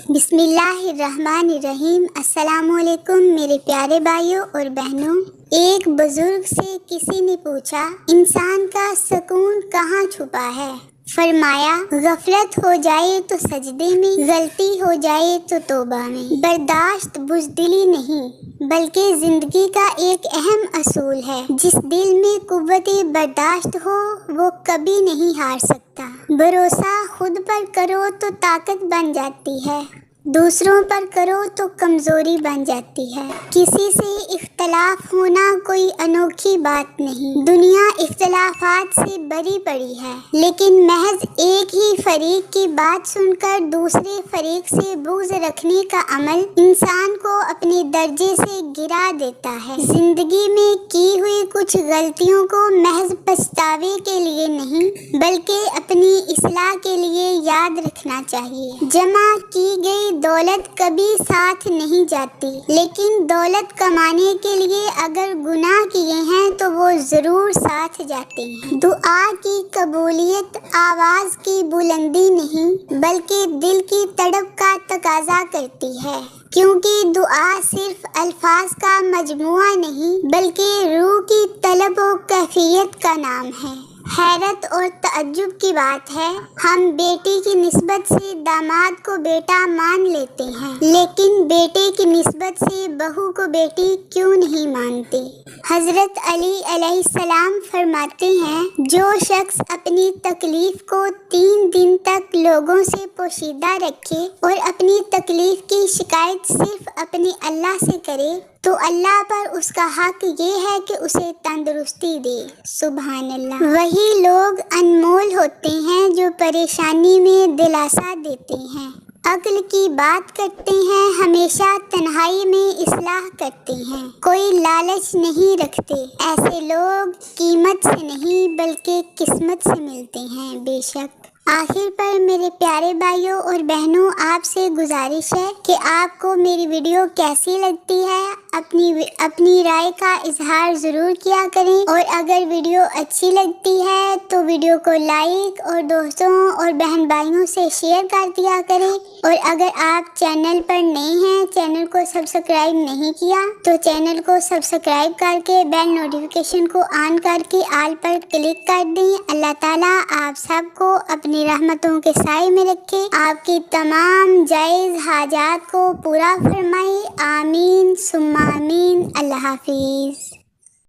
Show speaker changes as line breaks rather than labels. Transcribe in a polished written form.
بسم اللہ الرحمن الرحیم۔ السلام علیکم میرے پیارے بھائیوں اور بہنوں۔ ایک بزرگ سے کسی نے پوچھا، انسان کا سکون کہاں چھپا ہے؟ فرمایا، غفلت ہو جائے تو سجدے میں، غلطی ہو جائے تو توبہ میں۔ برداشت بزدلی نہیں بلکہ زندگی کا ایک اہم اصول ہے۔ جس دل میں قوت برداشت ہو وہ کبھی نہیں ہار سکتا۔ بھروسہ خود پر کرو تو طاقت بن جاتی ہے، دوسروں پر کرو تو کمزوری بن جاتی ہے۔ کسی سے اختلاف ہونا کوئی انوکھی بات نہیں۔ دنیا اختلافات سے بھری پڑی ہے، لیکن محض ایک ہی فریق کی بات سن کر دوسرے فریق سے بغض رکھنے کا عمل انسان کو اپنے درجے سے گرا دیتا ہے۔ زندگی میں کی ہوئی کچھ غلطیوں کو محض پچھتاوے کے لیے نہیں بلکہ اپنی اصلاح کے لیے یاد رکھنا چاہیے۔ جمع کی گئی دولت کبھی ساتھ نہیں جاتی، لیکن دولت کمانے کے لیے اگر گناہ کیے ہیں تو وہ ضرور ساتھ جاتے ہیں۔ دعا کی قبولیت آواز کی بلندی نہیں بلکہ دل کی تڑپ کا تقاضا کرتی ہے، کیونکہ دعا صرف الفاظ کا مجموعہ نہیں بلکہ روح کی طلب و کیفیت کا نام ہے۔ حیرت اور تعجب کی بات ہے، ہم بیٹی کی نسبت سے داماد کو بیٹا مان لیتے ہیں، لیکن بیٹے کی نسبت سے بہو کو بیٹی کیوں نہیں مانتے؟ حضرت علی علیہ السلام فرماتے ہیں، جو شخص اپنی تکلیف کو 3 دن تک لوگوں سے پوشیدہ رکھے اور اپنی تکلیف کی شکایت صرف اپنے اللہ سے کرے تو اللہ پر اس کا حق یہ ہے کہ اسے تندرستی دے۔ سبحان اللہ۔ وہی لوگ انمول ہوتے ہیں جو پریشانی میں دلاسا دیتے ہیں، عقل کی بات کرتے ہیں، ہمیشہ تنہائی میں اصلاح کرتے ہیں، کوئی لالچ نہیں رکھتے۔ ایسے لوگ قیمت سے نہیں بلکہ قسمت سے ملتے ہیں۔ بے شک۔ آخر پر میرے پیارے بھائیوں اور بہنوں، آپ سے گزارش ہے کہ آپ کو میری ویڈیو کیسی لگتی ہے اپنی رائے کا اظہار ضرور کیا کریں، اور اگر ویڈیو اچھی لگتی ہے تو ویڈیو کو لائک اور دوستوں اور بہن بھائیوں سے شیئر کر دیا کریں، اور اگر آپ چینل پر نئے ہیں، چینل کو سبسکرائب نہیں کیا تو چینل کو سبسکرائب کر کے بیل نوٹیفیکیشن کو آن کر کے آل پر کلک کر دیں۔ اللہ تعالیٰ آپ سب کو اپنی رحمتوں کے سائے میں رکھے، آپ کی تمام جائز حاجات کو پورا فرمائے۔ آمین ثم آمین۔ اللہ حافظ۔